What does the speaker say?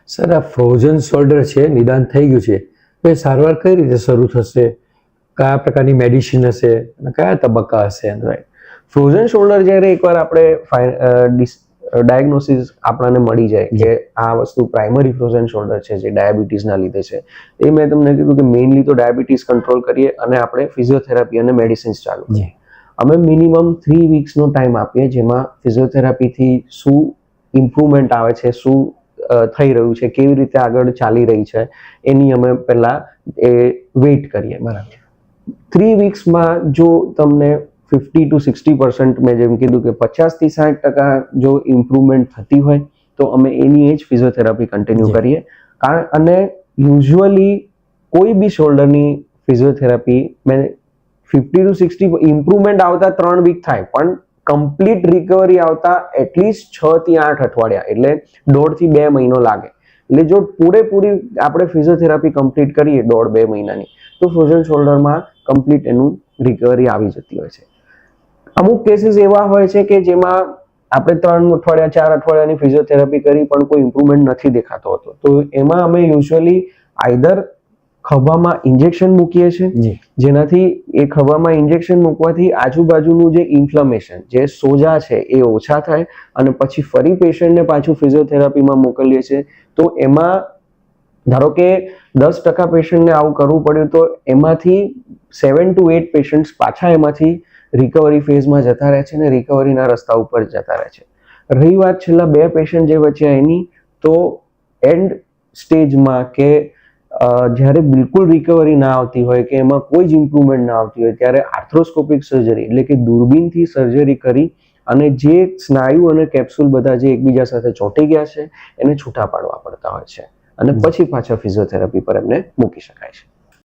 Sir, આ frozen shoulder છે, નિદાન થઈ ગયું છે, તો એ સારવાર કઈ રીતે શરૂ થશે, કયા પ્રકારની મેડિસિન હશે અને કયા તબક્કા હશે? ફ્રોઝન શોલ્ડર જ્યારે એકવાર આપણે ડાયગ્નોસિસ આપણને મળી જાય કે આ વસ્તુ પ્રાઇમરી ફ્રોઝન શોલ્ડર છે જે ડાયાબિટીસના લીધે છે, એ મેં તમને કીધું કે મેઇનલી તો ડાયાબિટીસ કંટ્રોલ કરીએ અને આપણે ફિઝિયોથેરાપી અને મેડિસિન્સ ચાલુ કરીએ. અમે મિનિમમ 3 વીક્સનો ટાઈમ આપીએ, જેમાં ફિઝિયોથેરાપીથી શું ઇમ્પ્રુવમેન્ટ આવે છે, શું થઈ રહ્યું છે, કેવી રીતે આગળ ચાલી રહી છે, એની અમે પહેલા એ વેઇટ કરીએ. બરાબર. 3 વીક્સમાં જો તમને 50 to 60%, મેં જેમ કીધું કે 50 થી 60% જો ઇમ્પ્રુવમેન્ટ થતી હોય તો અમે એની જ ફિઝિયોથેરાપી કન્ટિન્યુ કરીએ. અને યુઝ્યુઅલી કોઈ બી શોલ્ડરની ફિઝિયોથેરાપી મેં 50 to 60 ઇમ્પ્રુવમેન્ટ આવતા 3 વીક થાય, પણ કમ્પ્લીટ રિકવરી આવતા એટલીસ્ટ 6 થી 8 અઠવાડિયા, એટલે 1.5 થી 2 મહિનો લાગે. એટલે જો પૂરેપૂરી આપણે ફિઝિયોથેરાપી કમ્પ્લીટ કરીએ 1.5-2 મહિનાની, તો ફ્રોઝન શોલ્ડરમાં કમ્પ્લીટ એનું રિકવરી આવી જતી હોય છે. અમુક કેસીસ એવા હોય છે કે જેમાં આપણે 3 અઠવાડિયા 4 અઠવાડિયાની ફિઝિયોથેરાપી કરી પણ કોઈ ઇમ્પ્રુવમેન્ટ નથી દેખાતો હોતો, તો એમાં અમે યુઝ્યુઅલી આઈધર ખભામાં ઇન્જેક્શન મૂકીએ છીએ, જેનાથી એ ખભામાં ઇન્જેક્શન મૂકવાથી આજુબાજુનું જે ઇન્ફ્લેમેશન, જે સોજા છે, એ ઓછા થાય અને પછી ફરી પેશન્ટને પાછું ફિઝિયોથેરાપીમાં મોકલીએ છીએ. તો એમાં ધારો કે 10% પેશન્ટને આવું કરવું પડ્યું તો એમાંથી 7 to 8 પેશન્ટ્સ પાછા એમાંથી રિકવરી ફેઝમાં જતા રહે છે અને રિકવરીના રસ્તા ઉપર જતા રહે છે. રહી વાત છેલ્લા 2 પેશન્ટ જે વચ્ચે એની, તો એન્ડ સ્ટેજમાં કે જ્યારે બિલકુલ રિકવરી ના આવતી હોય કે એમાં કોઈ જ ઇમ્પ્રુવમેન્ટ ના આવતી હોય, ત્યારે આર્થ્રોસ્કોપિક સર્જરી એટલે કે દૂરબીનથી સર્જરી કરી અને જે સ્નાયુ અને કેપ્સ્યુલ બધા જે એકબીજા સાથે ચોંટી ગયા છે એને છૂટા પાડવા પડતા હોય છે અને પછી પાછા ફિઝિયોથેરાપી પર એમને મૂકી શકાય છે.